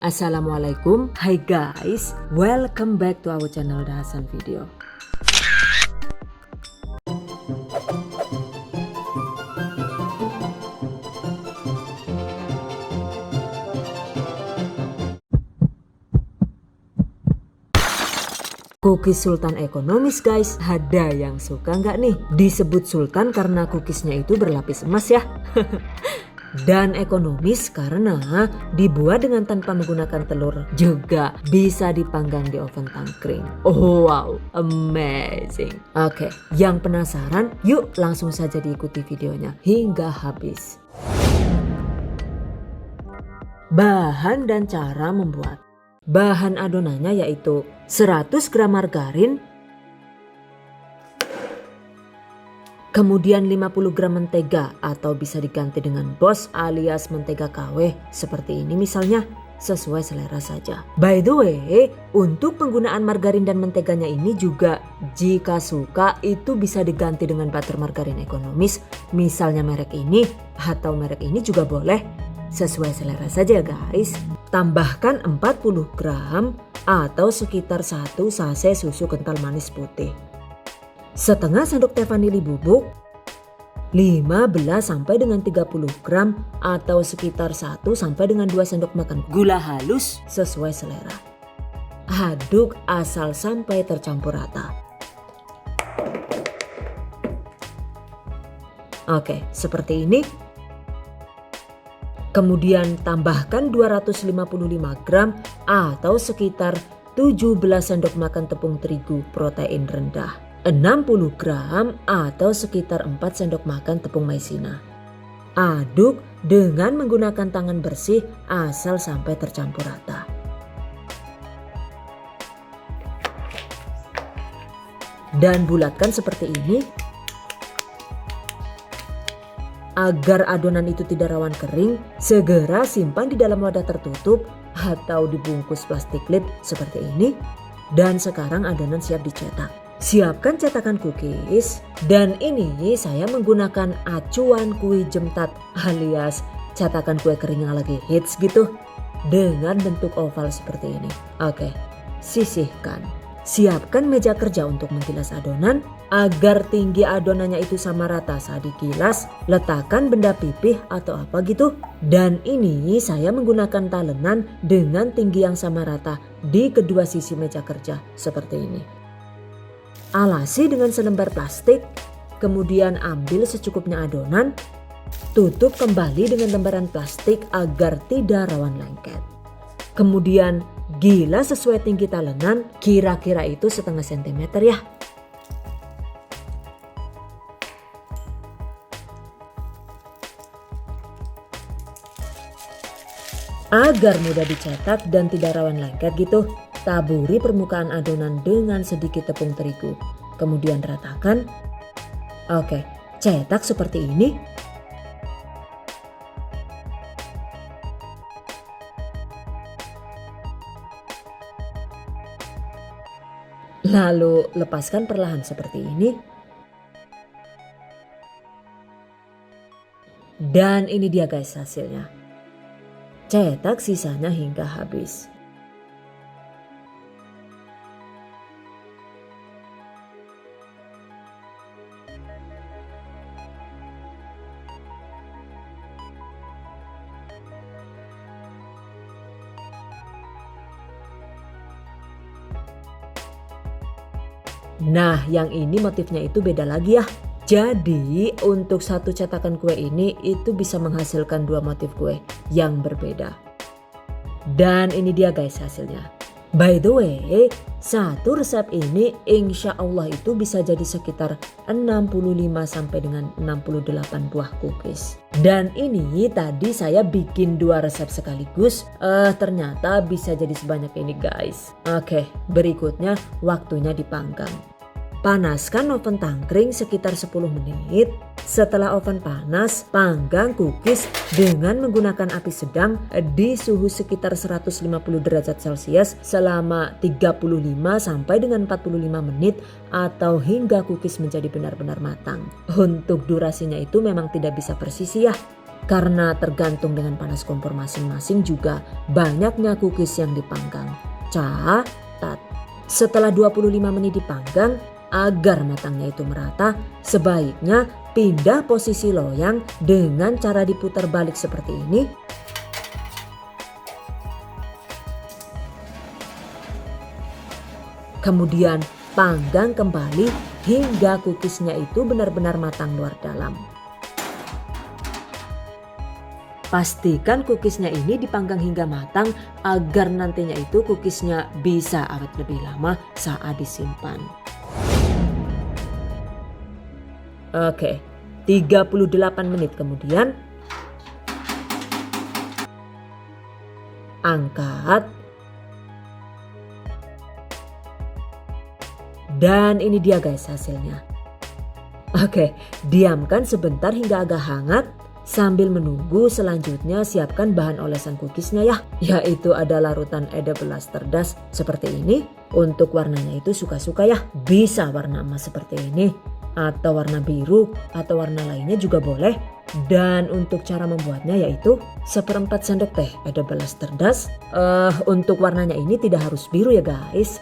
Assalamualaikum, hi guys, welcome back to our channel The Hasan Video. Cookies Sultan ekonomis guys, ada yang suka nggak nih? Disebut sultan karena cookiesnya itu berlapis emas ya. Dan ekonomis karena dibuat dengan tanpa menggunakan telur, juga bisa dipanggang di oven tangkring. Oh wow, amazing. Oke, yang penasaran yuk langsung saja diikuti videonya hingga habis. Bahan dan cara membuat. Bahan adonannya yaitu 100 gram margarin, kemudian 50 gram mentega atau bisa diganti dengan BOS alias mentega KW seperti ini misalnya, sesuai selera saja. By the way, untuk penggunaan margarin dan menteganya ini juga jika suka itu bisa diganti dengan butter margarin ekonomis, misalnya merek ini atau merek ini juga boleh, sesuai selera saja guys. Tambahkan 40 gram atau sekitar 1 sachet susu kental manis putih, setengah sendok teh vanili bubuk, 15 sampai dengan 30 gram atau sekitar 1 sampai dengan 2 sendok makan gula halus sesuai selera. Aduk asal sampai tercampur rata. Oke, seperti ini. Kemudian tambahkan 255 gram atau sekitar 17 sendok makan tepung terigu protein rendah, 60 gram atau sekitar 4 sendok makan tepung maizena. Aduk dengan menggunakan tangan bersih asal sampai tercampur rata. Dan bulatkan seperti ini. Agar adonan itu tidak rawan kering, segera simpan di dalam wadah tertutup atau dibungkus plastik lid seperti ini. Dan sekarang adonan siap dicetak. Siapkan cetakan cookies, dan ini saya menggunakan acuan kue jemtat alias cetakan kue kering yang lagi hits gitu, dengan bentuk oval seperti ini. Oke, sisihkan. Siapkan meja kerja untuk menggilas adonan. Agar tinggi adonannya itu sama rata saat digilas, letakkan benda pipih atau apa gitu. Dan ini saya menggunakan talenan dengan tinggi yang sama rata di kedua sisi meja kerja seperti ini. Alasi dengan selembar plastik, kemudian ambil secukupnya adonan, tutup kembali dengan lembaran plastik agar tidak rawan lengket. Kemudian gilas sesuai tinggi talenan, kira-kira itu setengah sentimeter ya. Agar mudah dicetak dan tidak rawan lengket gitu, taburi permukaan adonan dengan sedikit tepung terigu. Kemudian ratakan. Oke, cetak seperti ini. Lalu lepaskan perlahan seperti ini. Dan ini dia guys hasilnya. Cetak sisanya hingga habis. Nah, yang ini motifnya itu beda lagi ya. Jadi untuk satu cetakan kue ini itu bisa menghasilkan 2 motif kue yang berbeda. Dan ini dia guys hasilnya. By the way, satu resep ini insya Allah itu bisa jadi sekitar 65 sampai dengan 68 buah cookies. Dan ini tadi saya bikin 2 resep sekaligus, ternyata bisa jadi sebanyak ini guys. Oke, berikutnya waktunya dipanggang. Panaskan oven tangkring sekitar 10 menit. Setelah oven panas, panggang cookies dengan menggunakan api sedang di suhu sekitar 150 derajat Celcius selama 35 sampai dengan 45 menit atau hingga cookies menjadi benar-benar matang. Untuk durasinya itu memang tidak bisa presisi ya. Karena tergantung dengan panas kompor masing-masing juga banyaknya cookies yang dipanggang. Catat, setelah 25 menit dipanggang, agar matangnya itu merata, sebaiknya pindah posisi loyang dengan cara diputar balik seperti ini. Kemudian panggang kembali hingga cookiesnya itu benar-benar matang luar dalam. Pastikan cookiesnya ini dipanggang hingga matang agar nantinya itu cookiesnya bisa awet lebih lama saat disimpan. Oke, 38 menit kemudian angkat. Dan ini dia guys hasilnya. Oke, diamkan sebentar hingga agak hangat. Sambil menunggu selanjutnya siapkan bahan olesan cookiesnya ya. Yaitu ada larutan edible stardust seperti ini. Untuk warnanya itu suka-suka ya. Bisa warna emas seperti ini. Atau warna biru atau warna lainnya juga boleh. Dan untuk cara membuatnya yaitu 1/4 sendok teh edible stardust. Untuk warnanya ini tidak harus biru ya guys.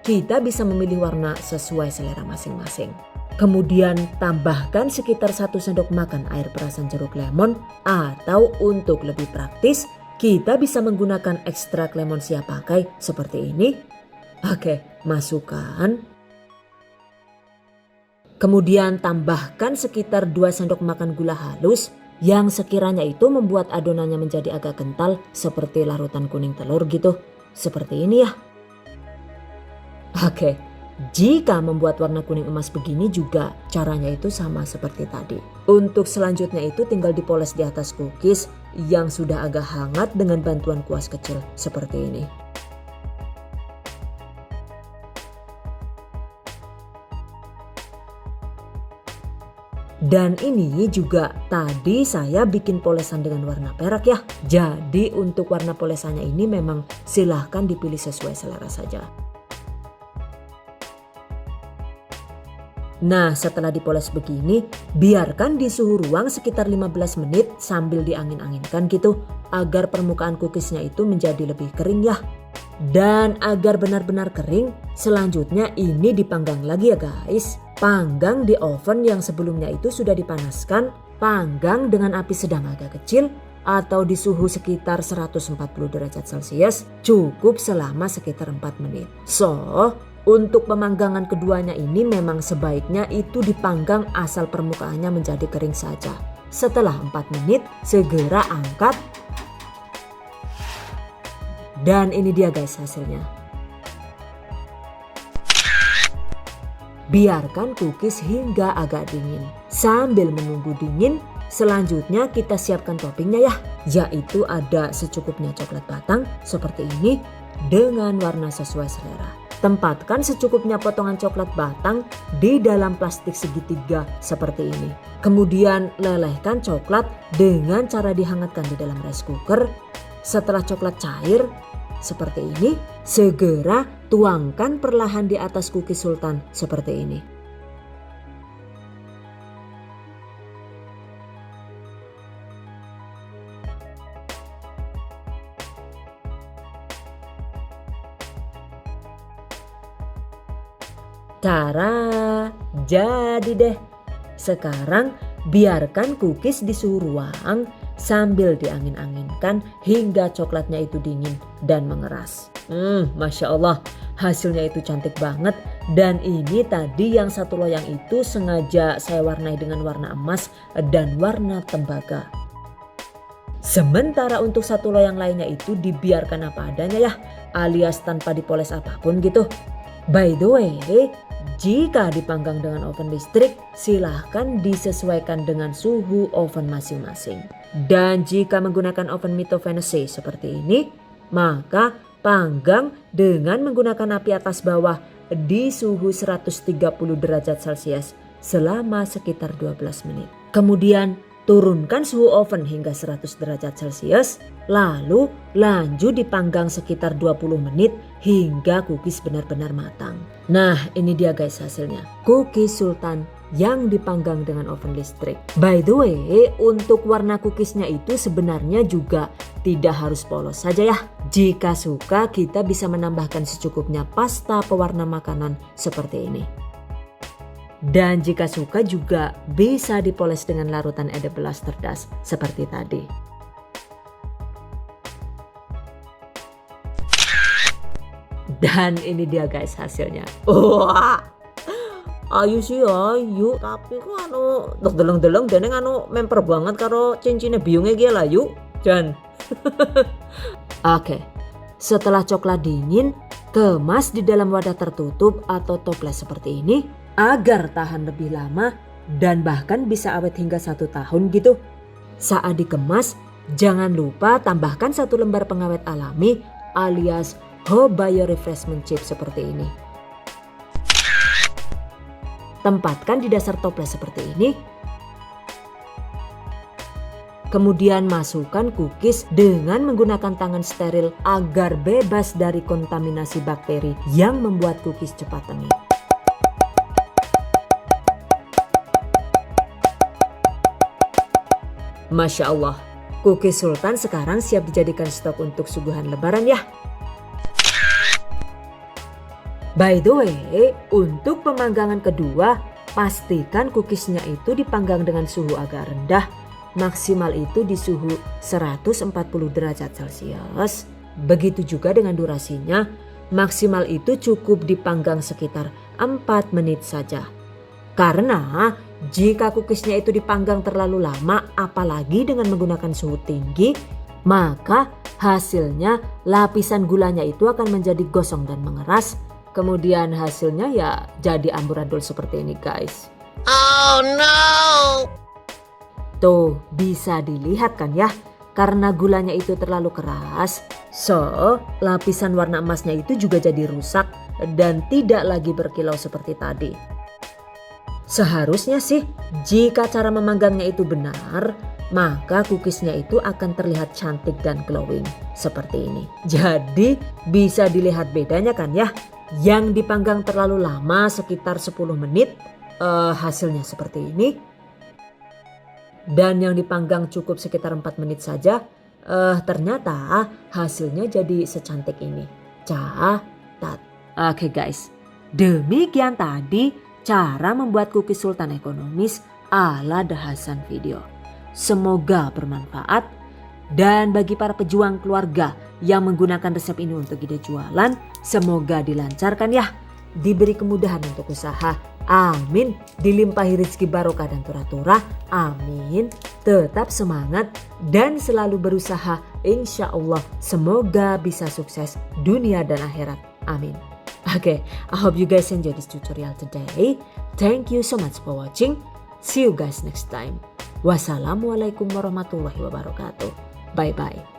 Kita bisa memilih warna sesuai selera masing-masing. Kemudian tambahkan sekitar 1 sendok makan air perasan jeruk lemon, atau untuk lebih praktis kita bisa menggunakan ekstrak lemon siap pakai seperti ini. Oke, masukkan. Kemudian tambahkan sekitar 2 sendok makan gula halus yang sekiranya itu membuat adonannya menjadi agak kental seperti larutan kuning telur gitu. Seperti ini ya. Oke, jika membuat warna kuning emas begini juga caranya itu sama seperti tadi. Untuk selanjutnya itu tinggal dipoles di atas cookies yang sudah agak hangat dengan bantuan kuas kecil seperti ini. Dan ini juga tadi saya bikin polesan dengan warna perak ya. Jadi untuk warna polesannya ini memang silahkan dipilih sesuai selera saja. Nah, setelah dipoles begini, biarkan di suhu ruang sekitar 15 menit sambil diangin-anginkan gitu agar permukaan cookiesnya itu menjadi lebih kering ya. Dan agar benar-benar kering, selanjutnya ini dipanggang lagi ya guys. Panggang di oven yang sebelumnya itu sudah dipanaskan, panggang dengan api sedang agak kecil atau di suhu sekitar 140 derajat Celcius, cukup selama sekitar 4 menit. Untuk pemanggangan keduanya ini memang sebaiknya itu dipanggang asal permukaannya menjadi kering saja. Setelah 4 menit segera angkat. Dan ini dia guys hasilnya. Biarkan cookies hingga agak dingin. Sambil menunggu dingin, selanjutnya kita siapkan toppingnya ya. Yaitu ada secukupnya coklat batang seperti ini dengan warna sesuai selera. Tempatkan secukupnya potongan coklat batang di dalam plastik segitiga seperti ini. Kemudian lelehkan coklat dengan cara dihangatkan di dalam rice cooker. Setelah coklat cair seperti ini, segera tuangkan perlahan di atas cookies sultan seperti ini. Tara, jadi deh. Sekarang biarkan cookies di suhu ruang sambil diangin-anginkan hingga coklatnya itu dingin dan mengeras. Masya Allah, hasilnya itu cantik banget. Dan ini tadi yang satu loyang itu sengaja saya warnai dengan warna emas dan warna tembaga. Sementara untuk satu loyang lainnya itu dibiarkan apa adanya ya, alias tanpa dipoles apapun gitu. By the way, jika dipanggang dengan oven listrik, silahkan disesuaikan dengan suhu oven masing-masing. Dan jika menggunakan oven Mito Fantasy seperti ini, maka panggang dengan menggunakan api atas bawah di suhu 130 derajat Celcius selama sekitar 12 menit. Kemudian turunkan suhu oven hingga 100 derajat Celcius, lalu lanjut dipanggang sekitar 20 menit hingga cookies benar-benar matang. Nah, ini dia guys hasilnya. Cookies sultan yang dipanggang dengan oven listrik. By the way, untuk warna cookiesnya itu sebenarnya juga tidak harus polos saja ya. Jika suka, kita bisa menambahkan secukupnya pasta pewarna makanan seperti ini. Dan jika suka juga bisa dipoles dengan larutan edible cerdas seperti tadi. Dan ini dia guys hasilnya. Wah, ayu sih ayu, tapi kok anu deleng-deleng dene anu memper banget karo cincinnya biungnya dia lah yuk. Jan. Oke, setelah coklat dingin, kemas di dalam wadah tertutup atau toples seperti ini agar tahan lebih lama dan bahkan bisa awet hingga 1 tahun gitu. Saat dikemas, jangan lupa tambahkan 1 lembar pengawet alami alias Ho Bio Refreshment Chip seperti ini. Tempatkan di dasar toples seperti ini. Kemudian masukkan cookies dengan menggunakan tangan steril agar bebas dari kontaminasi bakteri yang membuat cookies cepat tengik. Masya Allah, cookies Sultan sekarang siap dijadikan stok untuk suguhan lebaran ya. By the way, untuk pemanggangan kedua, pastikan cookiesnya itu dipanggang dengan suhu agak rendah. Maksimal itu di suhu 140 derajat Celcius. Begitu juga dengan durasinya, maksimal itu cukup dipanggang sekitar 4 menit saja. Karena jika cookiesnya itu dipanggang terlalu lama, apalagi dengan menggunakan suhu tinggi, maka hasilnya lapisan gulanya itu akan menjadi gosong dan mengeras. Kemudian hasilnya ya jadi amburadul seperti ini guys. Oh no! Tuh bisa dilihat kan ya, karena gulanya itu terlalu keras. So lapisan warna emasnya itu juga jadi rusak dan tidak lagi berkilau seperti tadi. Seharusnya sih jika cara memanggangnya itu benar, maka cookiesnya itu akan terlihat cantik dan glowing seperti ini. Jadi bisa dilihat bedanya kan ya. Yang dipanggang terlalu lama sekitar 10 menit hasilnya seperti ini. Dan yang dipanggang cukup sekitar 4 menit saja ternyata hasilnya jadi secantik ini. Catat. Oke guys, demikian tadi cara membuat cookies Sultan ekonomis ala The Hasan Video. Semoga bermanfaat. Dan bagi para pejuang keluarga yang menggunakan resep ini untuk ide jualan, semoga dilancarkan ya. Diberi kemudahan untuk usaha. Amin. Dilimpahi rezeki barokah dan turah-turah. Amin. Tetap semangat dan selalu berusaha. Insya Allah semoga bisa sukses dunia dan akhirat. Amin. Okay, I hope you guys enjoy this tutorial today. Thank you so much for watching. See you guys next time. Wassalamualaikum warahmatullahi wabarakatuh. Bye-bye.